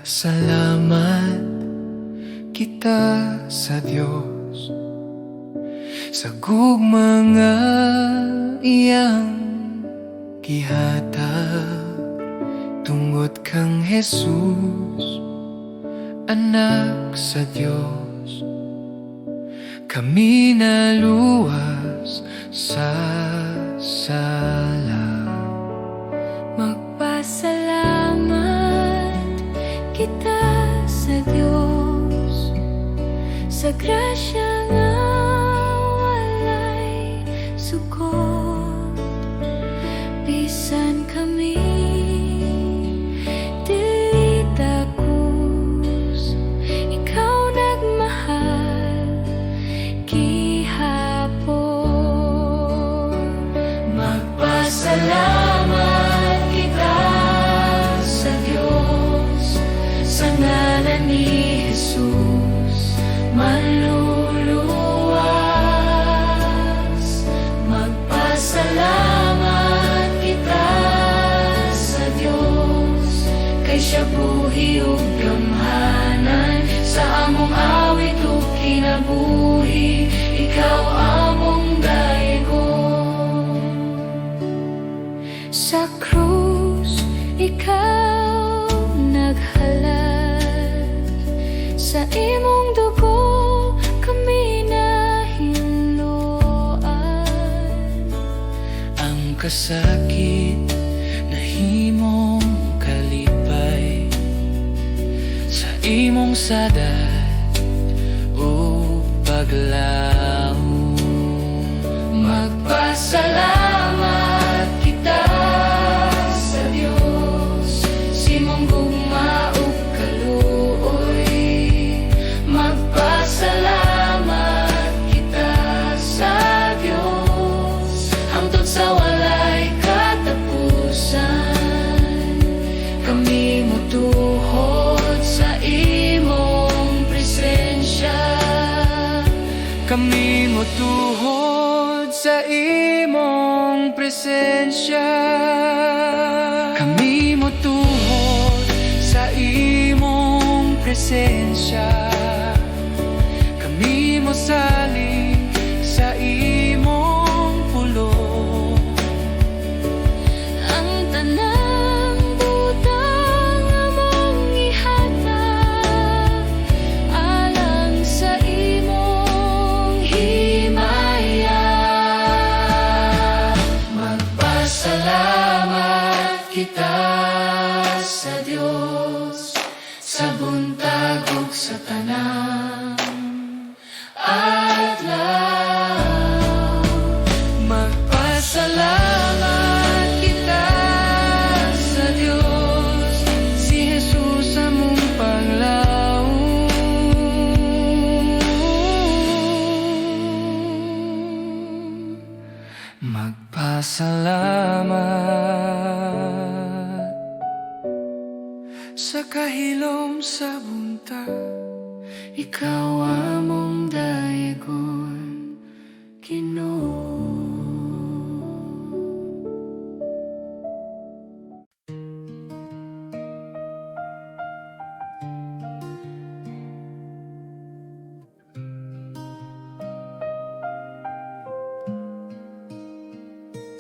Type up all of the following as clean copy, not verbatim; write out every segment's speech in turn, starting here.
Nagpapasalamat kita sa Diyos sa gugmanga iyang gihatag, tungod kang Jesus, anak sa Diyos. Kami naluwas sa sala. Magpasalamat kita sa Diyos sa grasya nga walay sukot. Bisan kami dili takus, ikaw nagmahal gihapon. Magpasalamat kita sa Diyos sa ngalan ni Jesus, maluluwas. Magpasalamat kita sa Diyos kay siya buhi ug gamhanan sa among awit ug kinabuhi. Ikaw among daygon sa krus, ikaw naghalad. Sa imong dugo kami nahinluan. Ang kasakit na himong kalipay sa imong sadat o paglaom. Magpasalamat kita sa Diyos sa imong gugma ug kaluoy. Magpasalamat kita sa Diyos hangtod sa walay katapusan. Kami motuhod sa imong presensya. Kami motuhod sa imong presensya. Kami motuhod sa imong presensya. Kami mosalig sa imong pulong. Ang tanang butang among ihatag alang sa imong himaya. Magpasalamat kita sa Diyos sa buntag ug sa tanang adlaw. Magpasalamat kita sa Diyos, si Jesus among panglaom. Magpasalamat sa kahilom sa buntag, ikaw among daygon, Ginoo.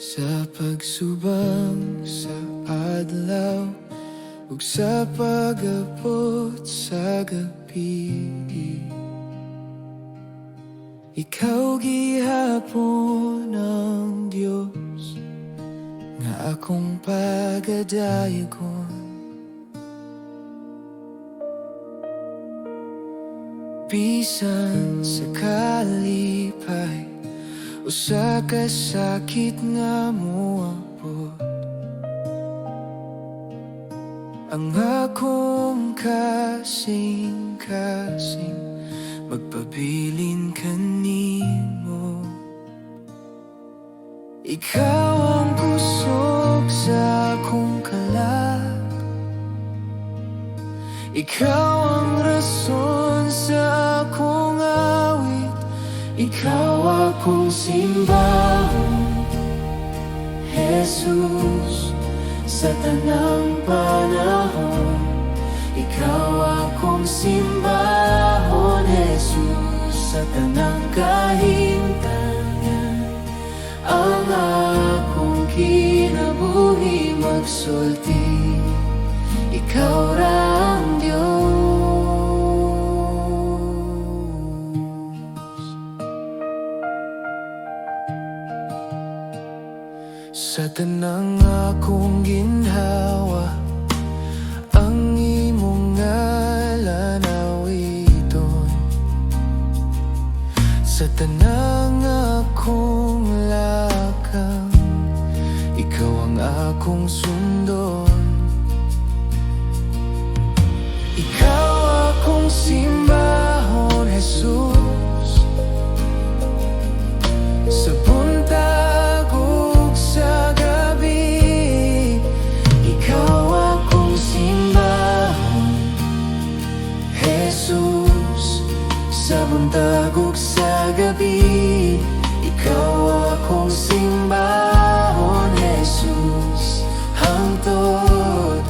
Sa pagsubang sa adlaw ug sa pag-abot sa gabi, ikaw gihapon ang Dios nga akong pagadaygon. Bisan sa kalipay o sa kasakit nga moabot, ang akong kasing-kasing magpabilin kanimo. Ikaw ang kusog sa akong kalag, ikaw ang rason sa akong awit, ikaw akong simbahon, Jesus. Sa tanang panahon, ikaw simbahon, Jesus, sa tanang kahimtangan. Ang akong kinabuhi magsulti, ikaw ra ang Diyos. Sa tanang akong ginhawa, ang imong ngalan awiton. Sa tanang akong lakang, ikaw ang akong sundon. Ikaw akong simbahon, Jesus, sa buntag ug sa gabi. Ikaw akong simbahon, Jesus, sa buntag ug sa gabi. Ikaw akong simbahon, Jesus, hangtod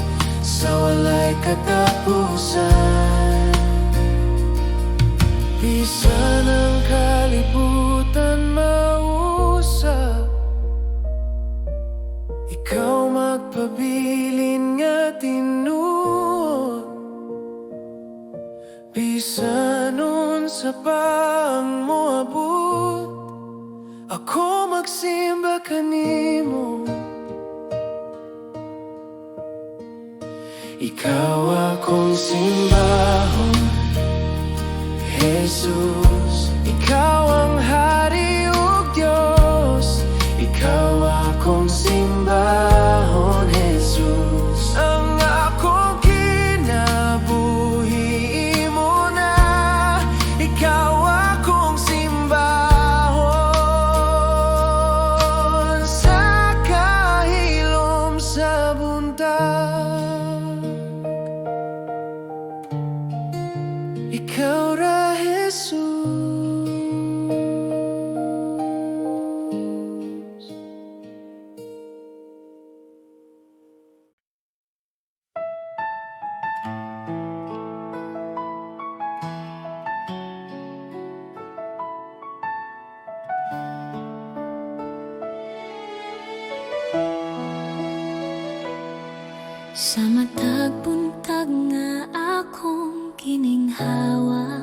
sa walay katapusan. Bisan ang kalibutan mausap, ikaw magpabilin nga tinuod. Bisan unsa pa ang moabot, ako magsimba kanimo. Ikaw akong simbahon, Jesus, ikaw ang Hari ug Diyos. Ikaw akong simbahon, Jesus, ang akong kinabuhi mo na. Ikaw akong simbahon, sa kahilom sa buntag. Ikaw ra, Jesus. Sa matag buntag nga akong kininghawa,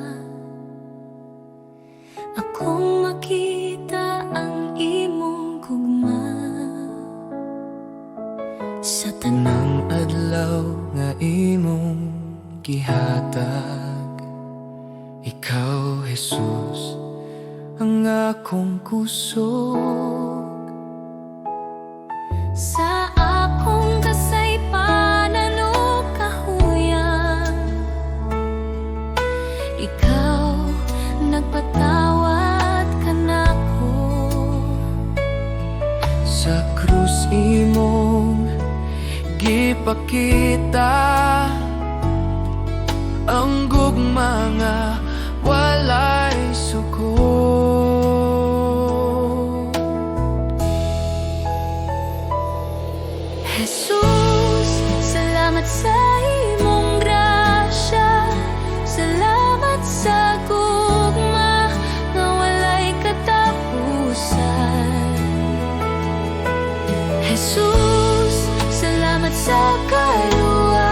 akong makita ang imong gugma. Sa Tanang adlaw nga imong gihatag, ikaw, Jesus, ang akong kusog. sa akong kasaypanan o kahuyang, ikaw nagpatawad ka nako. Sa krus imong gipakita ang gugma nga walay suko. Jesus, salamat sa imong grasya, salamat sa gugma nga walay katapusan. Jesus, salamat sa kaluwasan,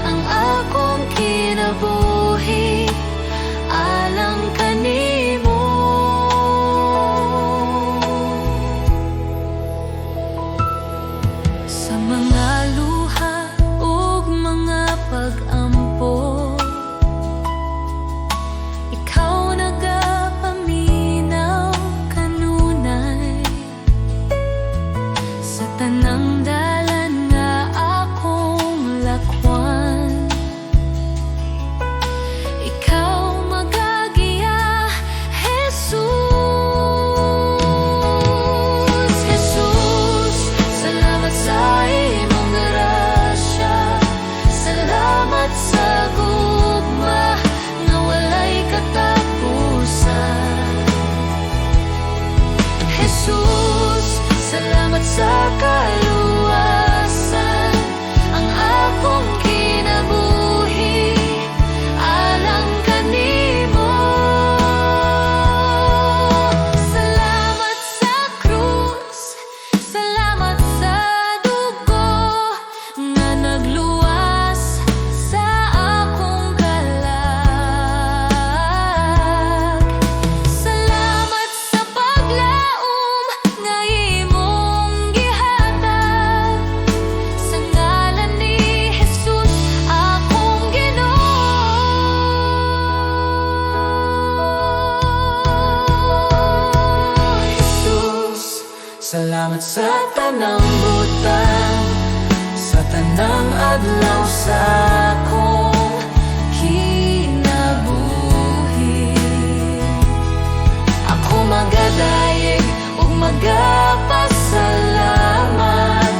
ang akong kinabuhi alang kanimo. Sa mga luha ug mga pag-ampo, ikaw nagapaminaw kanunay. Sa tanang dalan nga akong lakwan, ikaw magagiya, Jesus. Jesus, salamat sa imong grasya, salamat sa gugma nga walay katapusan. Jesus, salamat sa kaluwasan, ang akong kinabuhi sa akong kinabuhi. Ako magadayeg ug magapasalamat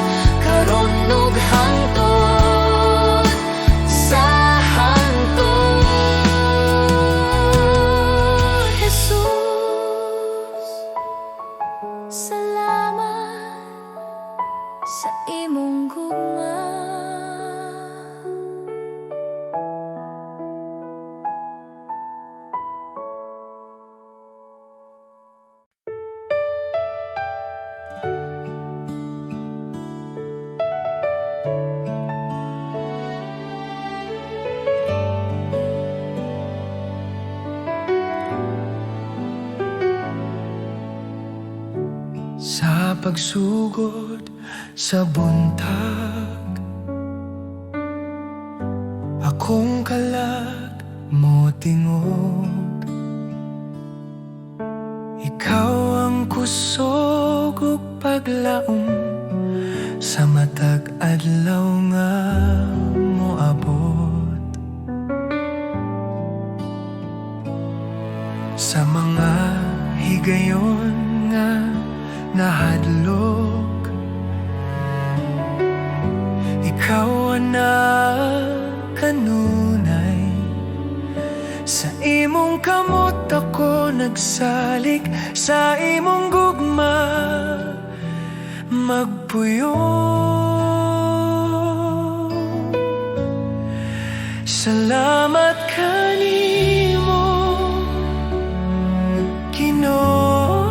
karon ug hangtod sa hangtod. Jesus, salamat sa imong gugma. Sa pagsugod sa buntag, akong kalag mo tingog. Ikaw ang kusog ug paglaom sa matag adlaw nga moabot. Sa mga higayon nga nahadlok, ikaw ana kanunay. Sa imong kamot ako nagsalik, sa imong gugma magpuyo. Salamat kanimo Ginoo,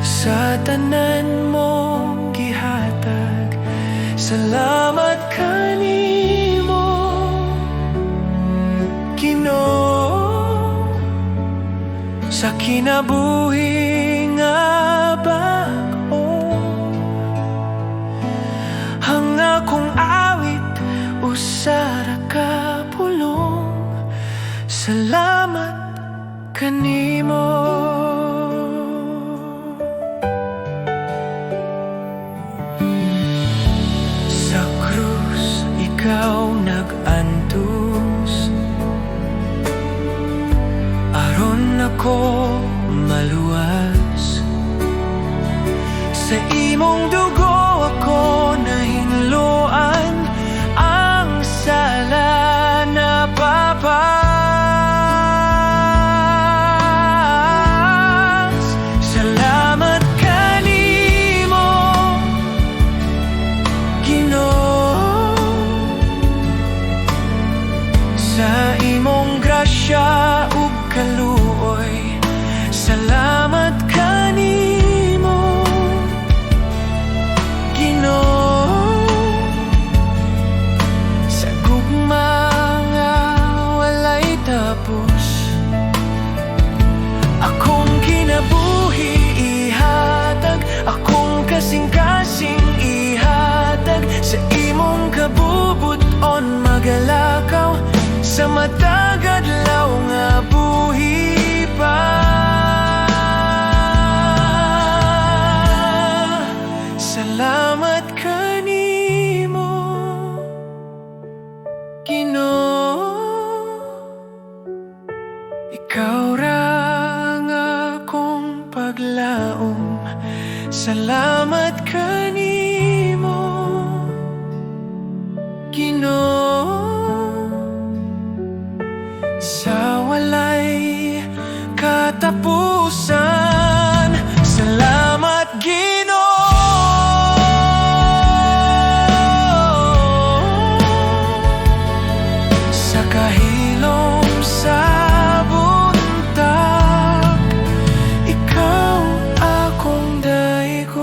sa tanan mong gihatag. Salamat kanimo Ginoo, sa kinabuhi nga bag-o. Ang akong awit usara ka pulong. Salamat kanimo. Sa krus ikaw nag-antos, aron ako maluwas. Sa imong dugo ako nahinluan, ang sala na papas. Salamat kanimo Ginoo, sa imong grasya ug kaluoy. Salamat kanimo Ginoo, sa gugma nga walay tapos. Akong kinabuhi ihatag, akong kasing-kasing ihatag. Sa imong kabubuton magalakaw, sa matag adlaw nga buhi pa. Salamat kanimo Ginoo, ikaw ra ang akong paglaom. Salamat kanimo Ginoo, sa walay katapusan. Salamat Ginoo, sa kahilom sa buntag. Ikaw akong daigon.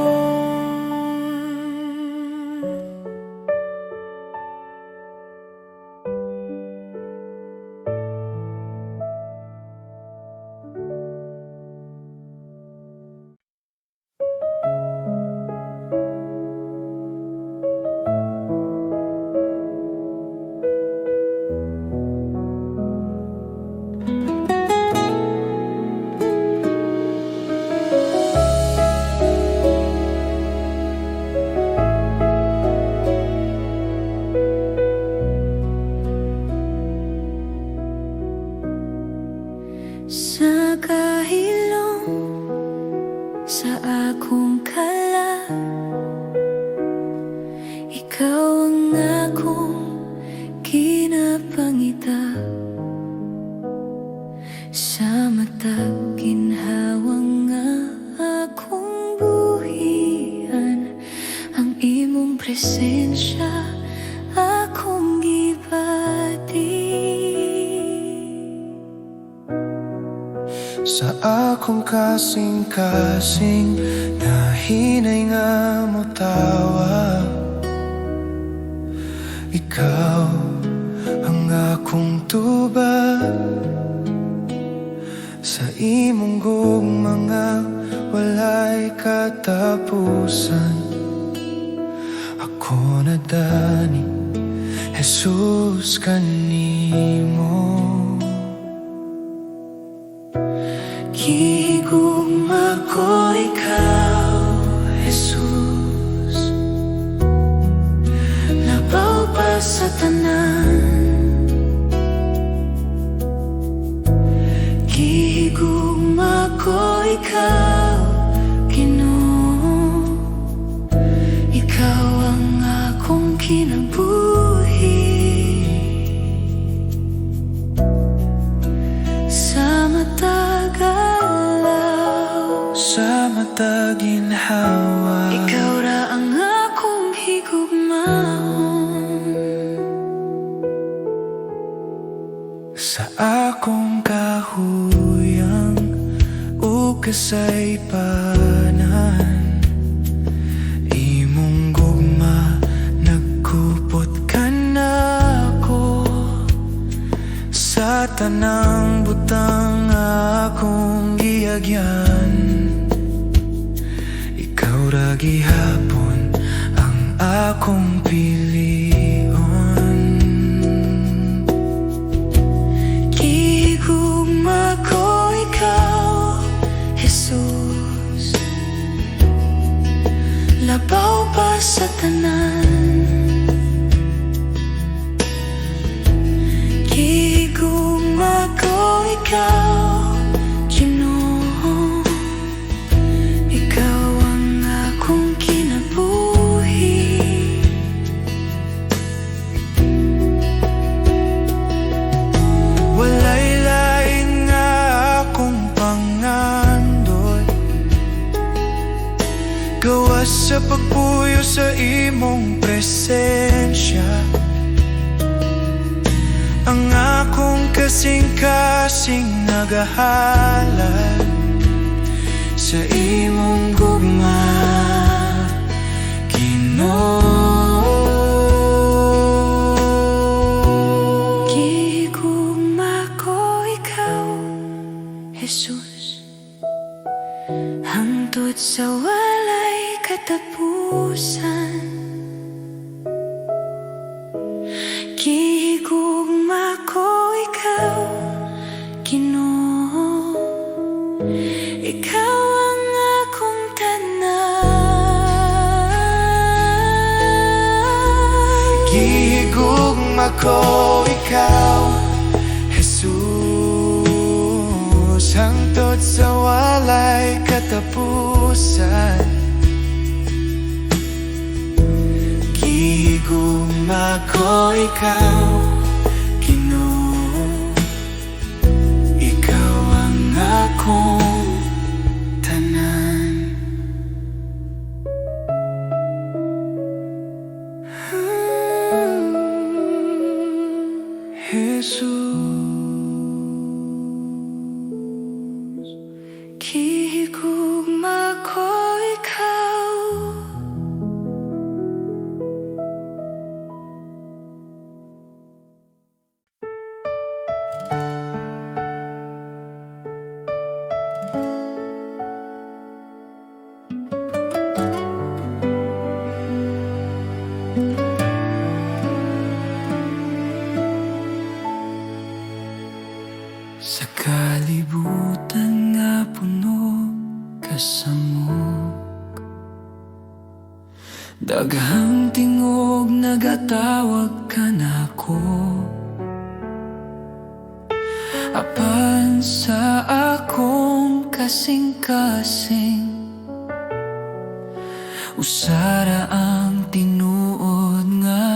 akong kinapangita sa matag ginhawang nga akong buhian. Ang imong presensya akong gibati. Sa akong kasing-kasing nahinay nga mo tawa. Ikaw ang akong tuba. Sa imong gugma nga walay katapusan. Ako nadani, Jesus kanimo. Gihigugma ko ikaw, Jesus. Labaw pa sa tanan. Gihigugma ko ikaw, Ginoo. Ikaw ang akong kinabuhi. Sa matag adlaw, sa matag ginhawa, ikaw ra ang akong higugmaon. Sa akong kahuyang ug kasaypanan, imong gugma nagkupot ka na ako. Sa tanang butang akong giagyan, ikaw ra gihapon ang akong pilion. Gihigugma ko ikaw, Jesus. Labaw pa sa tanan. Gihigugma ko ikaw, Ginoo. Ikaw ang akong kinabuhi. Walay lain nga akong pangandot, gawas sa pagpuyo sa imong presensya. Ang akong kasing-kasing nagahalal sa imong gugma, Ginoo. Gihigugma ko ikaw, Jesus. Hangtod sa walay katapusan. Gihigugma ko ikaw, Ginoo. Ikaw ang akong tanan. Gihigugma ko ikaw, Jesus. Hangtod sa walay katapusan. Gihigugma ko ikaw, Ginoo. Ikaw ang akong tanan. Jesus. Gihigugma ko ikaw. Sa kalibutan nga puno kasamok, daghang tingog nagatawag ka nako. Apan sa akong kasing-kasing, usara ang tinuod nga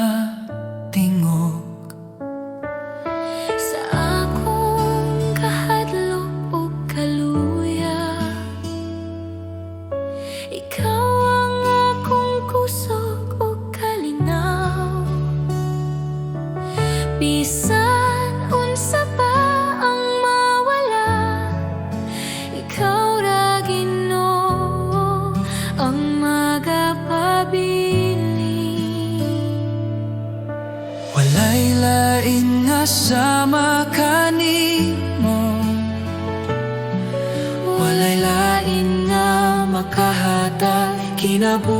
Bisan unsa pa ang mawala, ikaw ra Ginoo ang magapabiling. Walay lain nga sama kanimo, walay lain nga makahatag kinabuhi.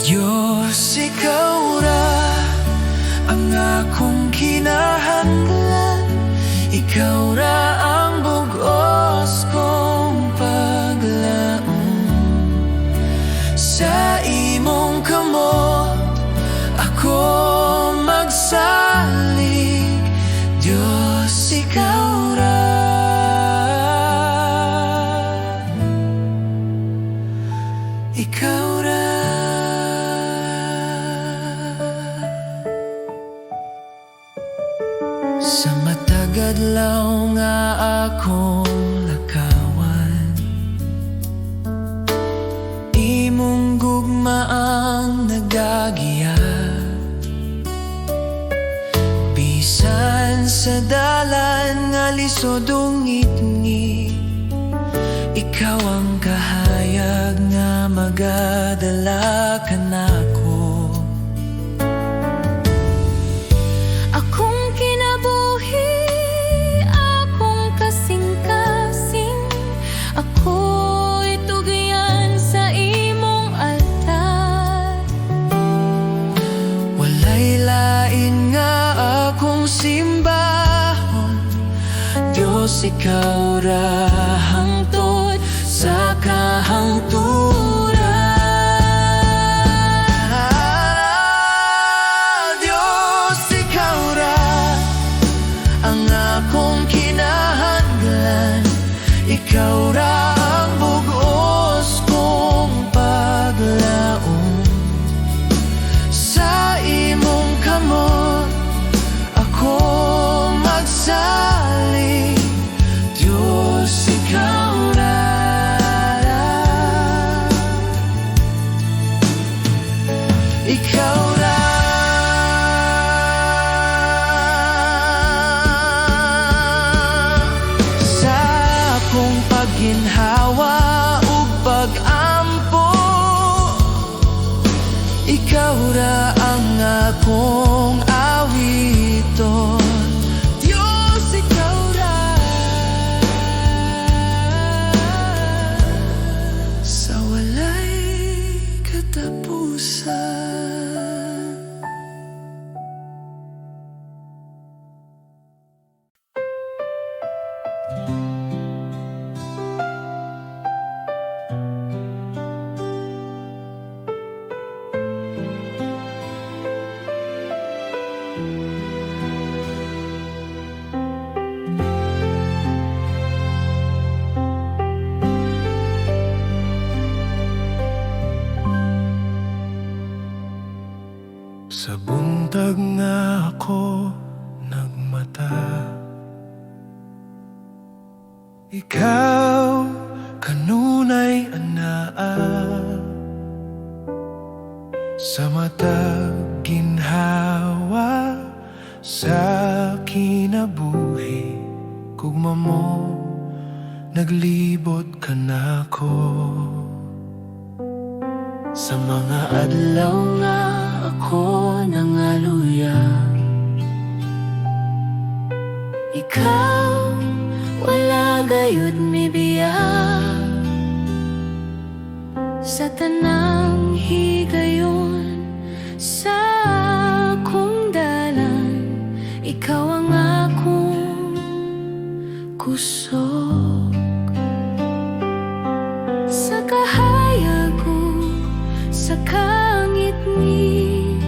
Diyos, ikaw ra ang akong kinahanglan, ikaw ra ang bugos kong paglaom. Sa imong kamot ako magsalig, Diyos, ikaw ra. Ikaw ra. Sa matagad law nga akong lakawan, imong gugma ang nagagiya. Bisan sa dalan nga lisod ungit-ngit, ikaw ang kahayag nga magadala kanako. Akong kinabuhi, akong kasing-kasing, ako'y tugian sa imong altar. Walay lain nga akong simbahon, Diyos, ikaw ra hangtod sa kahangturan. Diyos, ikaw ra ang akong kinahanglan, ikaw ra ang bugos kong paglaom. Sa imong kamot ako magsalig, Diyos, ikaw ra. Ikaw ra. Sa akong pagginhawa ug pag-ampo, ikaw ra ang akong awiton, Diyos, ikaw ra. Sa walay katapusan. Sa buntag nga ako nagmata, ikaw kanunay anaa. Sa matag ginhawa sa kinabuhi, kugma mo naglibot ka nako. Sa mga adlaw nga ako nangaluya, Ikaw wala gayud mibiyak. Sa tanang higayon sa akong dalan, ikaw ang akong kusog. Sa kahayag ko sa kangit-ngit,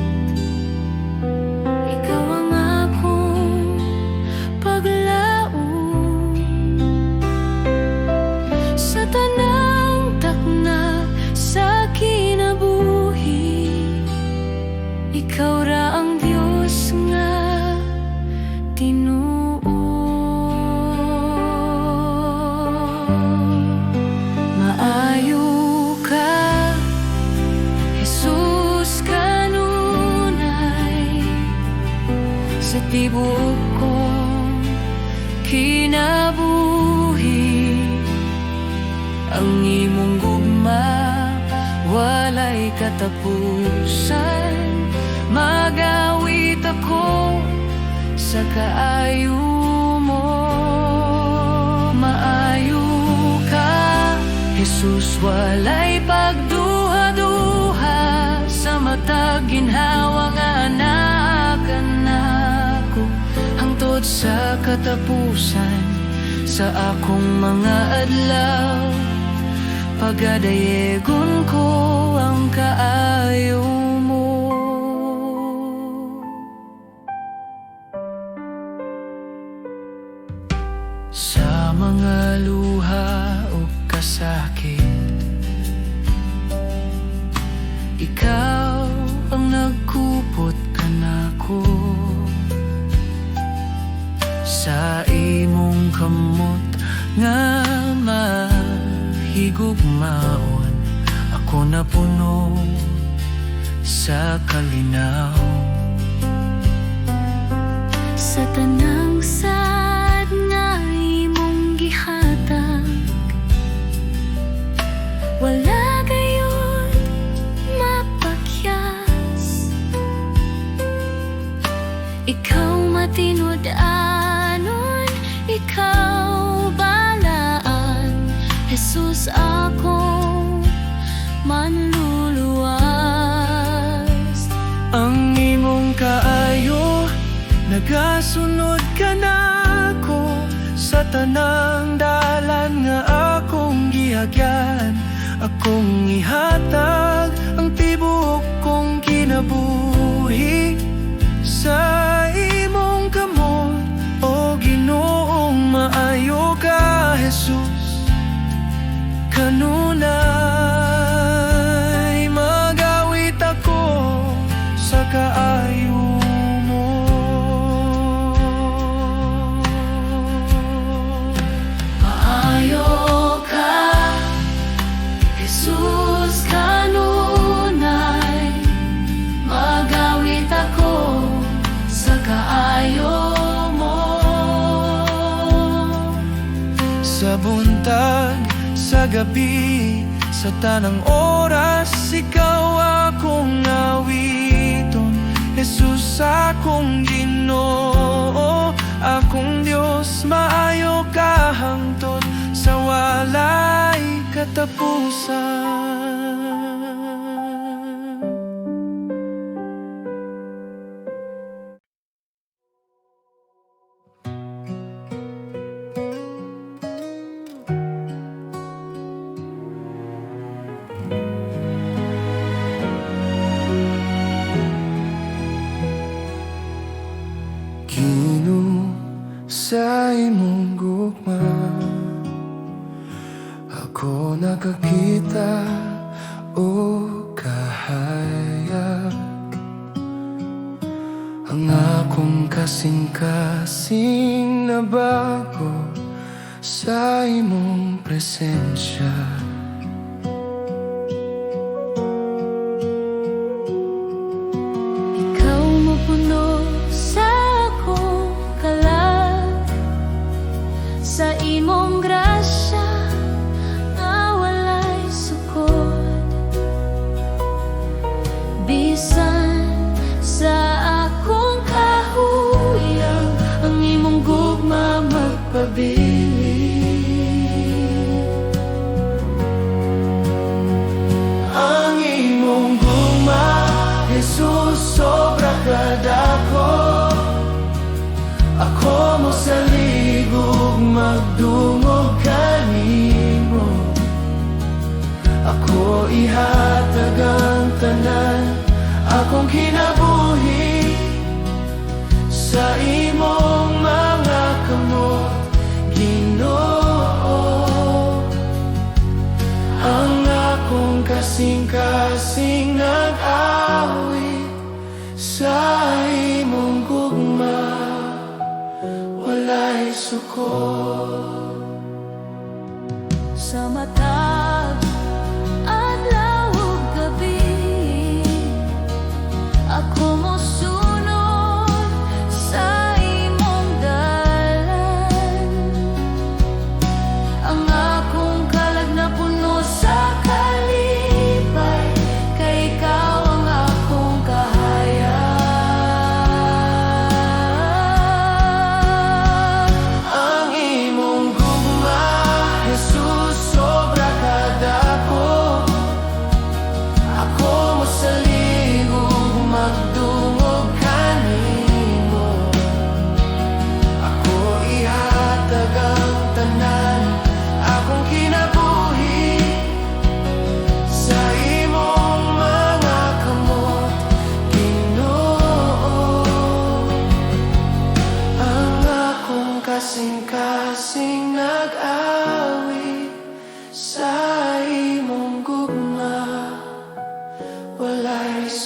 ikaw ang akong paglaom. Sa tanang takna sa kinabuhi, ikaw ra ang Diyos nga tinuo. Maayo ka, tibuok kong kinabuhi. Ang imong gugma walay katapusan. Magawit ako sa kaayo mo. Maayo ka, Jesus, walay pagduha-duha. Sa matag ginhawa nga anakan nako, hangtod sa katapusan sa akong mga adlaw. Pagadayegon ko ang kaayo mo. Sa mga luha o kasakit, ikaw ang nagkupot kanako. Sa imong kamot nga mahigugmaon, ako napuno sa kalinaw. Sa tanang sad nga imong gihatag, wala gayon mapakyas. Ikaw matinud-anon, ikaw balaan, Jesus akong manluluwas. Ang imong kaayo nagasunod ka nako sa tanang dalan nga akong gihagyan. Akong ihatag ang tibuok kong kinabuhi sa imong kamot. O Ginoong maayo ka, Jesus, kanunay magawit ako sa kaayo mo. Maayo ka, Jesus, kanunay magawit ako sa kaayo mo. Sa buntag, sa gabi, sa tanang oras, ikaw akong awiton. Jesus, akong Ginoo, akong Diyos, maayo ka hangtod sa walay katapusan. Ginoo, sa imong gugma ako nakakita o kahayag. Ang akong kasing-kasing na bago sa imong presensya. Ikaw mapuno sa akong kalag, sa imong grasya na walay sukod. Bisan sa akong kahuyang, ang imong gugma magpabilin. Ang imong gugma, Jesus, sobra kadako. Ako mo sa ligog magdungog kanimo. Ako ihatag ang tanan akong kinabuhi sa imong mga kamot, Ginoo. Ang akong kasing-kasing nag-awit sa imong gugma, walay sukod. Sa matag adlaw ug gabi, ako mosunod sa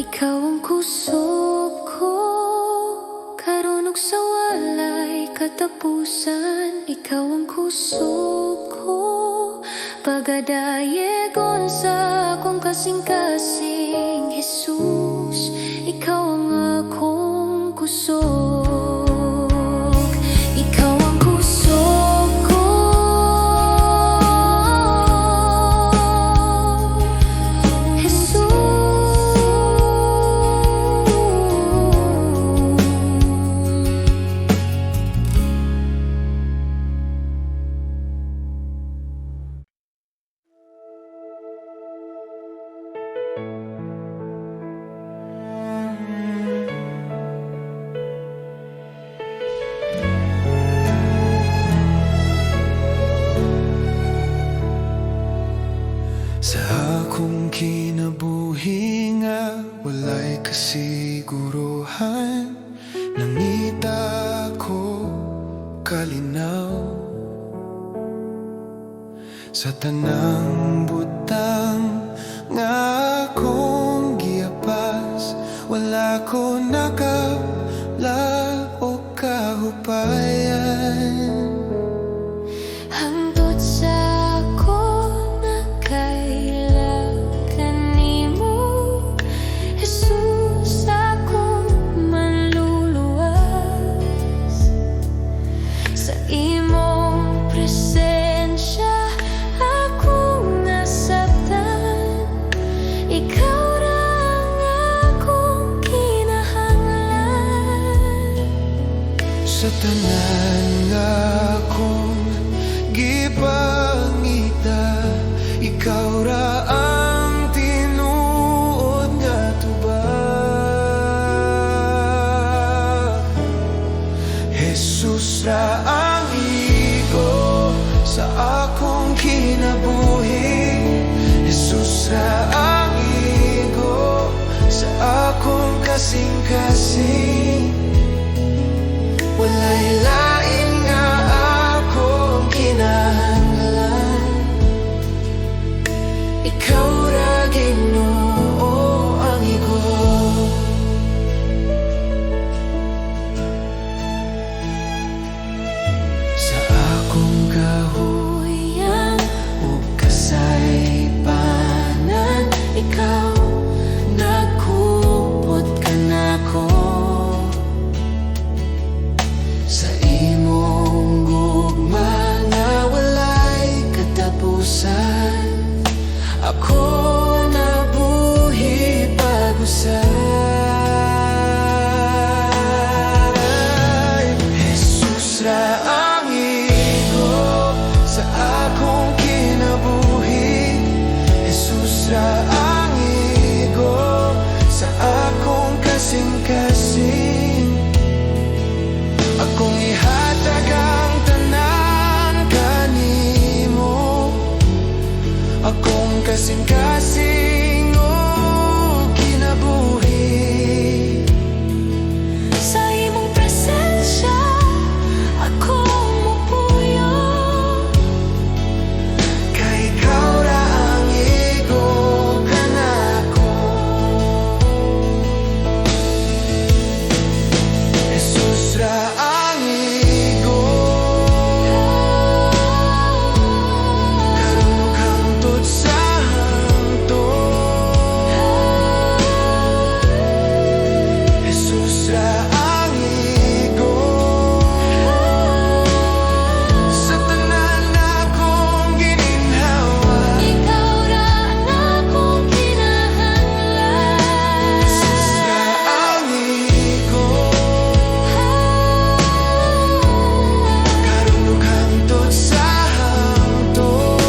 ikaw ang kusog ko. Karon ug sa walay katapusan, ikaw ang kusog ko. Pagadayegon sa akong kasing-kasing, Jesus, ikaw ang akong kusog. Ikaw ang kusog ko, Jesus. Sa akong kinabuhi nga walay kasiguruhan, nangita ko kalinaw sa tanang butang nga akong giapas. Wala ko nakalag o kahupayan. Hangtod sa ako nakailakan nimo, Jesus, akong manluluwas. Sa imong presensya akong nasabtan, ikaw ra ang akong kinahanglan. Sa tanan nga akong gipangita, ikaw ra ang tinuod nga tubag. Jesus ra ang igo sa akong kinabuhi, Jesus ra ang igo sa akong kasing-kasing. Walay lain nga akong kinahanglan, ikaw ra Ginoo ang igo. Sa akong kahuyan ug kasaypanan, ikaw nagkupot ka nako. Sa imong gugma nga walay katapusan, ako nabuhi pag-usay. Jesus ra ang igo sa akong kinabuhi, Jesus ra ang igo sa akong kasing-kasing. Akong ihatag ang tanan kanimo, akong kasing-kasing o kinabuhi. Sa imong presensya akong mupuyo, Kay ikaw ra ang igo ka nako. Jesus ra ang igo, karon ug hangtod sa hangtod. Jesus ra ang igo sa tanan akong gininhawa. ikaw ra ang akong kinahanglan. Jesus ra ang igo, karon ug hangtod sa hangtod.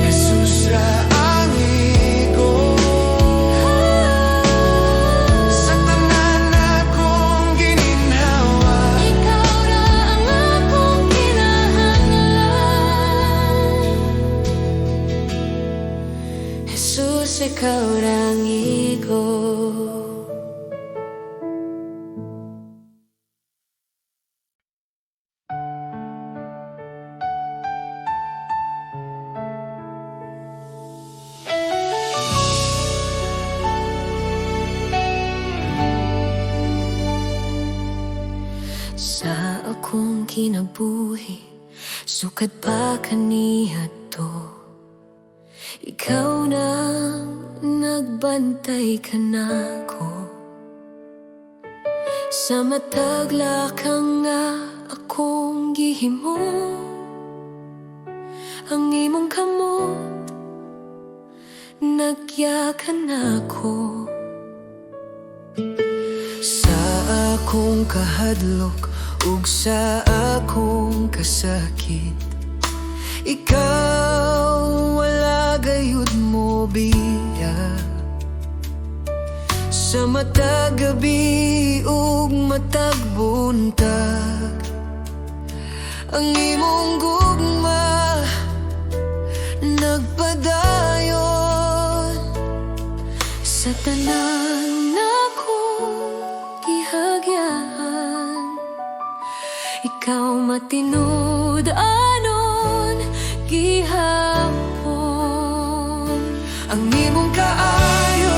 Jesus ra ang igo sa tanan akong gininhawa. Ikaw ra ang akong kinahanglan. Jesus, ikaw ra ang igo. kinabuhi, sukad pa kaniya to. Ikaw na nagbantay ka nako, sa matagla ka nga akong gihimo. Ang imong kamot nagyakan ako, Sa akong kahadlok ug sa akong kasakit, ikaw wala gayud mo biya. Sa matag gabi ug matag buntag, ang imong gugma nagpadayon. sa tanan akong gihagyan, ikaw matinud anon gihapon. Ang imong kaayo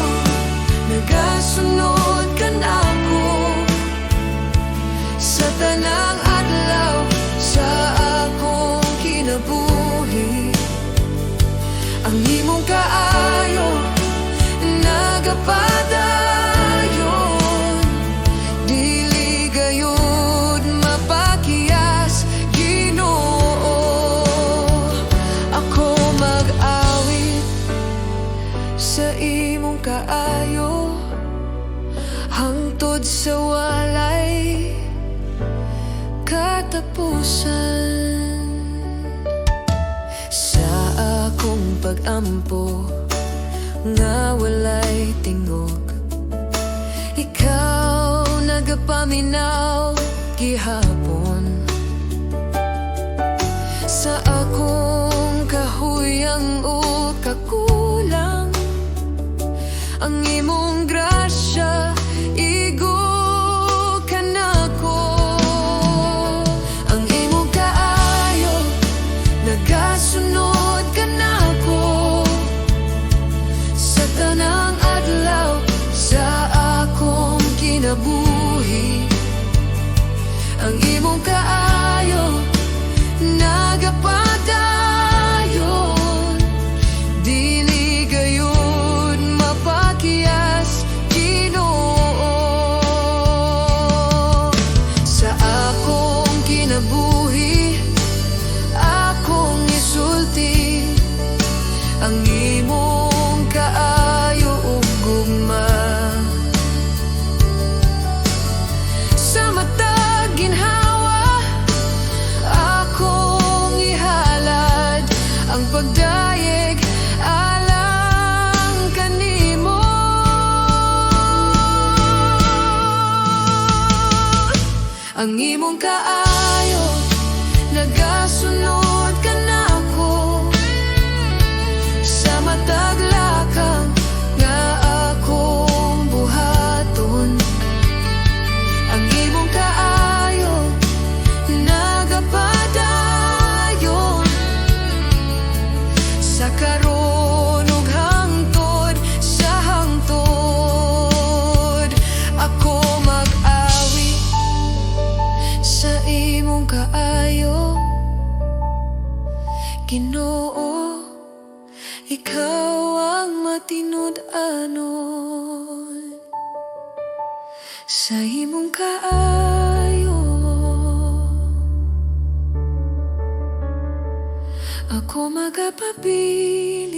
nagasunod ka nako, sa tanang adlaw sa akong kinabuhi. Ang imong kaayo nagapadayon, dili gayud mapakiyas, Ginoo. Ako mag-awit sa imong kaayo hangtod sa walay katapusan. Sa akong pag-ampo nga walay tingog, ikaw nagapaminaw gihapon. Sa akong kahuyang o kakulang, ang imong grasya igo ka nako. Ang imong kaayo nagasunod ka nako, sa tanang adlaw sa akong kinabuhi. Ang imong kaayo nagapadayon, dili gayud mapakiyas, Ginoo. Sa akong kinabuhi akong isulti, ang imong kaayo ug gugma. Sa matag ginhawa akong ihalad, ang pagdayeg alang kanimo. Ang imong kaayo nagasunod ka nako, sa matag lakang nga akong buhaton. Ang imong kaayo nagapadayon, sa karon ug hangtod sa hangtod. Ako mag-awit sa imong kaayo, Ginoo. Ikaw ang matinud anon sa imong kaayo, ako magapabilin.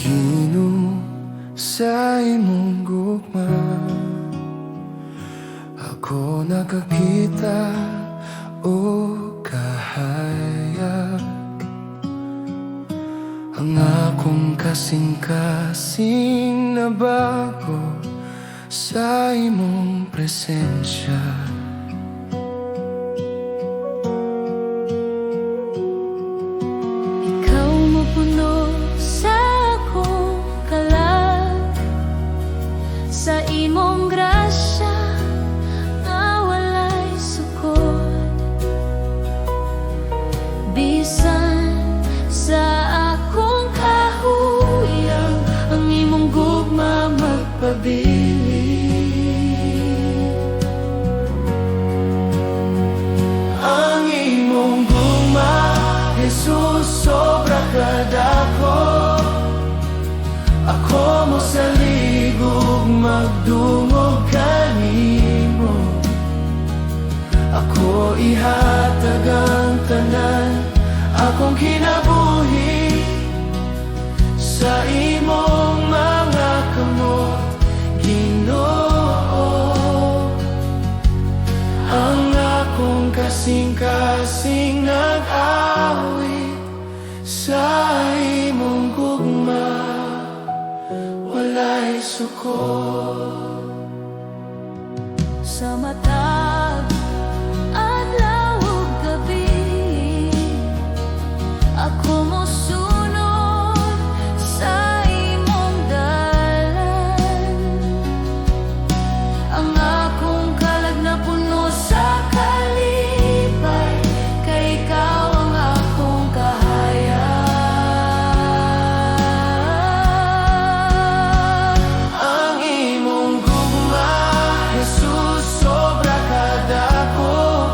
Ginoo, sa imong gugma ako nakakita o kahayag. Ang akong kasing-kasing na bago sa imong presensya. ikaw mapuno sa akong kalag, sa imong grasya bisan sa akong kahuyang ang imong gugma magpabilin. Ang imong gugma, Jesus, sobra kadako. Ako mo sa ligog, magdungog kanimo. Ako ihatag ang tanan, akong kinabuhi sa imong mga kamot, Ginoo. Ang akong kasing-kasing nag-awit sa imong gugma, walay sukol. Sa matag adlaw ug gabi, ako mosunod sa imong dalan. Ang akong kalag na puno sa kalipay, kay ikaw ang akong kahayag. Ang imong gugma, Jesus, sobra kadako.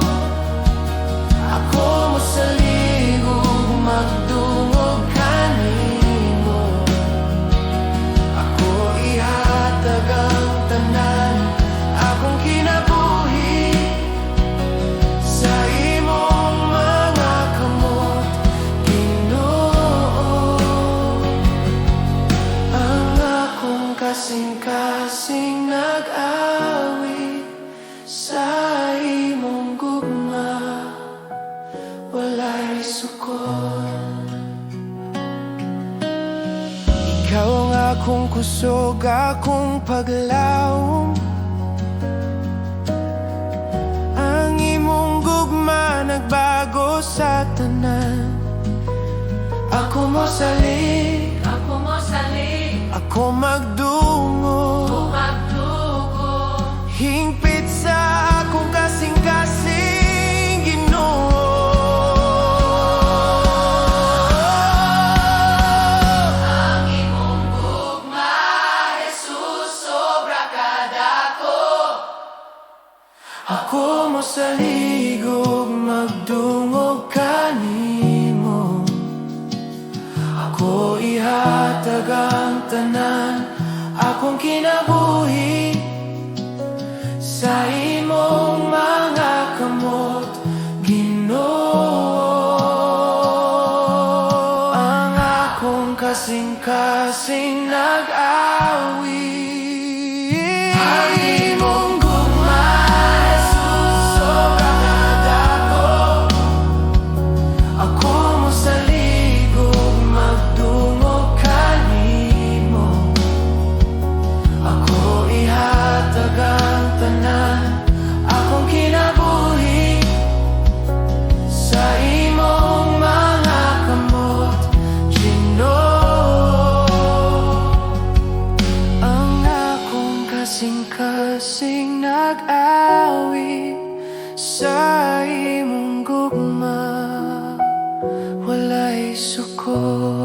Ako mo sa ligog, magdungog kanimo. Ako ihatag ang tanan, akong kinabuhi sa imong mga kamot, Ginoo. Ang akong kasing-kasing nag-awit sa imong gugma, walay sukol. Ikaw ang akong kusog, akong paglawom. Ang imong gugma nagbago sa tanan. Ako mo salig, ako magdungo, hingpit sa akong kasing-kasing, Ginoo. Ang imong gugma, Jesus, sobra kadako. Ako mo sa ligog, magdungog kanimo. Ako ihatag ang tanan, akong kinabuhi sa imong mga kamot, Ginoo. Ang akong kasing-kasing nag-awit. Ang imong gugma, Jesus, sobra kadako. Ako mo sa ligog, magdungog kanimo. Ako ihatag ang tanan, akong kinabuhi sa imong mga kamot, Ginoo. Ang akong kasing-kasing nag-awit sa imong gugma, walay sukol.